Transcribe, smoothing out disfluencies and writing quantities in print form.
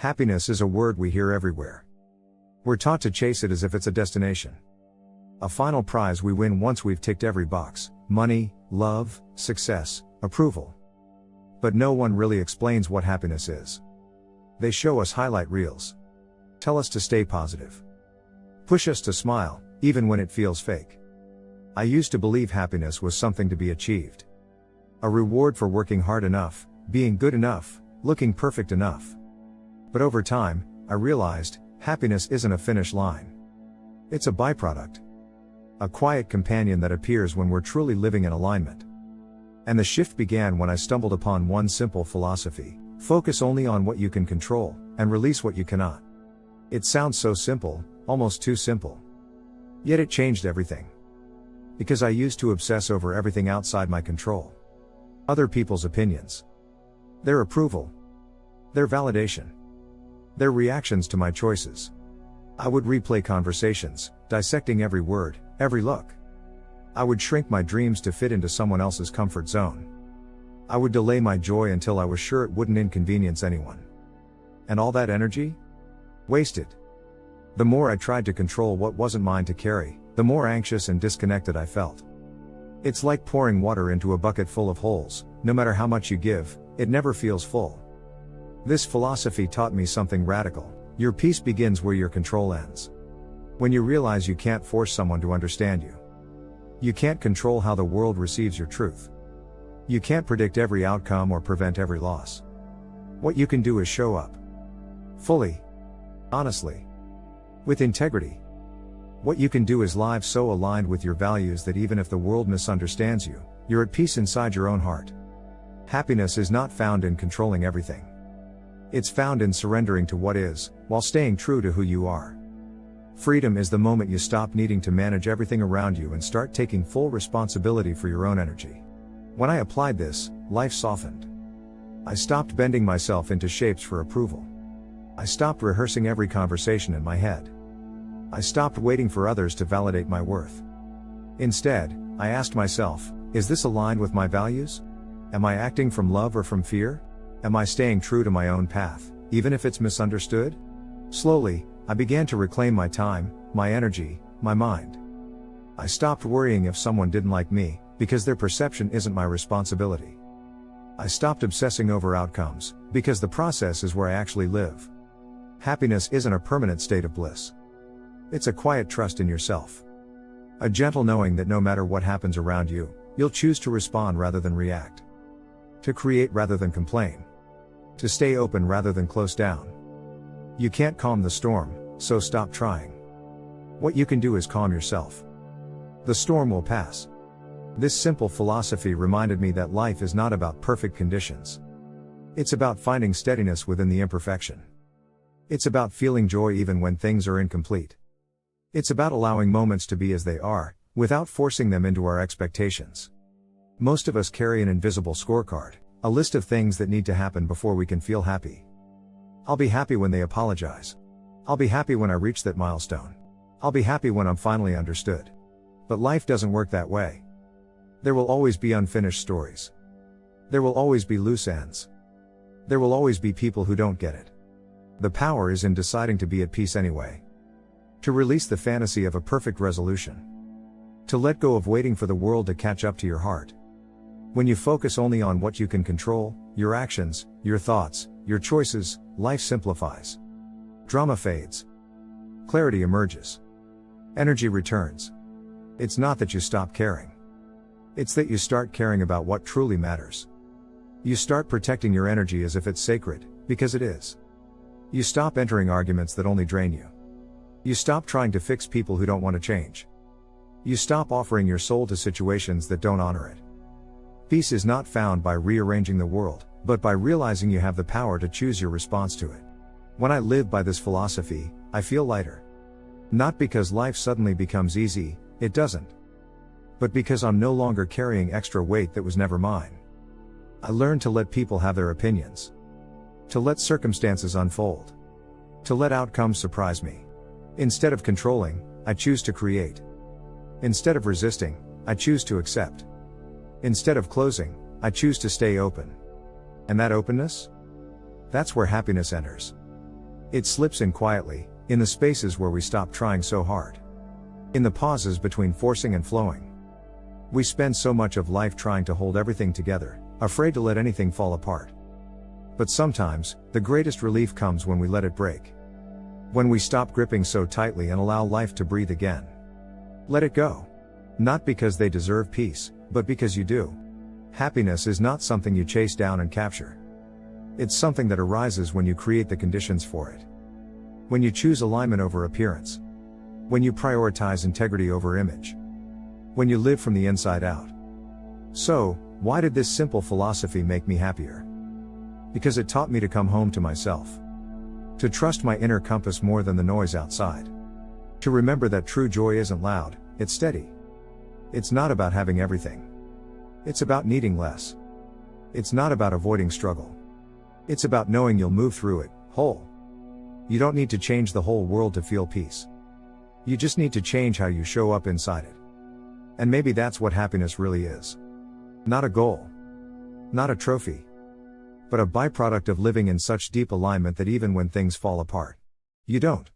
Happiness is a word we hear everywhere. We're taught to chase it as if it's a destination. A final prize we win once we've ticked every box: money, love, success, approval. But no one really explains what happiness is. They show us highlight reels. Tell us to stay positive. Push us to smile, even when it feels fake. I used to believe happiness was something to be achieved. A reward for working hard enough, being good enough, looking perfect enough. But over time, I realized, happiness isn't a finish line. It's a byproduct. A quiet companion that appears when we're truly living in alignment. And the shift began when I stumbled upon one simple philosophy: focus only on what you can control, and release what you cannot. It sounds so simple, almost too simple. Yet it changed everything. Because I used to obsess over everything outside my control. Other people's opinions. Their approval. Their validation. Their reactions to my choices. I would replay conversations, dissecting every word, every look. I would shrink my dreams to fit into someone else's comfort zone. I would delay my joy until I was sure it wouldn't inconvenience anyone. And all that energy? Wasted. The more I tried to control what wasn't mine to carry, the more anxious and disconnected I felt. It's like pouring water into a bucket full of holes. No matter how much you give, it never feels full. This philosophy taught me something radical: your peace begins where your control ends. When you realize you can't force someone to understand you. You can't control how the world receives your truth. You can't predict every outcome or prevent every loss. What you can do is show up. Fully. Honestly. With integrity. What you can do is live so aligned with your values that even if the world misunderstands you, you're at peace inside your own heart. Happiness is not found in controlling everything. It's found in surrendering to what is, while staying true to who you are. Freedom is the moment you stop needing to manage everything around you and start taking full responsibility for your own energy. When I applied this, life softened. I stopped bending myself into shapes for approval. I stopped rehearsing every conversation in my head. I stopped waiting for others to validate my worth. Instead, I asked myself, is this aligned with my values? Am I acting from love or from fear? Am I staying true to my own path, even if it's misunderstood? Slowly, I began to reclaim my time, my energy, my mind. I stopped worrying if someone didn't like me, because their perception isn't my responsibility. I stopped obsessing over outcomes, because the process is where I actually live. Happiness isn't a permanent state of bliss. It's a quiet trust in yourself. A gentle knowing that no matter what happens around you, you'll choose to respond rather than react. To create rather than complain. To stay open rather than close down. You can't calm the storm, so stop trying. What you can do is calm yourself. The storm will pass. This simple philosophy reminded me that life is not about perfect conditions. It's about finding steadiness within the imperfection. It's about feeling joy even when things are incomplete. It's about allowing moments to be as they are, without forcing them into our expectations. Most of us carry an invisible scorecard, a list of things that need to happen before we can feel happy. I'll be happy when they apologize. I'll be happy when I reach that milestone. I'll be happy when I'm finally understood. But life doesn't work that way. There will always be unfinished stories. There will always be loose ends. There will always be people who don't get it. The power is in deciding to be at peace anyway. To release the fantasy of a perfect resolution. To let go of waiting for the world to catch up to your heart. When you focus only on what you can control, your actions, your thoughts, your choices, life simplifies. Drama fades. Clarity emerges. Energy returns. It's not that you stop caring. It's that you start caring about what truly matters. You start protecting your energy as if it's sacred, because it is. You stop entering arguments that only drain you. You stop trying to fix people who don't want to change. You stop offering your soul to situations that don't honor it. Peace is not found by rearranging the world, but by realizing you have the power to choose your response to it. When I live by this philosophy, I feel lighter. Not because life suddenly becomes easy, it doesn't. But because I'm no longer carrying extra weight that was never mine. I learned to let people have their opinions. To let circumstances unfold. To let outcomes surprise me. Instead of controlling, I choose to create. Instead of resisting, I choose to accept. Instead of closing, I choose to stay open. And that openness? That's where happiness enters. It slips in quietly, in the spaces where we stop trying so hard. In the pauses between forcing and flowing. We spend so much of life trying to hold everything together, afraid to let anything fall apart. But sometimes, the greatest relief comes when we let it break. When we stop gripping so tightly and allow life to breathe again. Let it go. Not because they deserve peace, but because you do. Happiness is not something you chase down and capture. It's something that arises when you create the conditions for it. When you choose alignment over appearance. When you prioritize integrity over image. When you live from the inside out. So, why did this simple philosophy make me happier? Because it taught me to come home to myself. To trust my inner compass more than the noise outside. To remember that true joy isn't loud, it's steady. It's not about having everything. It's about needing less. It's not about avoiding struggle. It's about knowing you'll move through it, whole. You don't need to change the whole world to feel peace. You just need to change how you show up inside it. And maybe that's what happiness really is. Not a goal. Not a trophy. But a byproduct of living in such deep alignment that even when things fall apart, you don't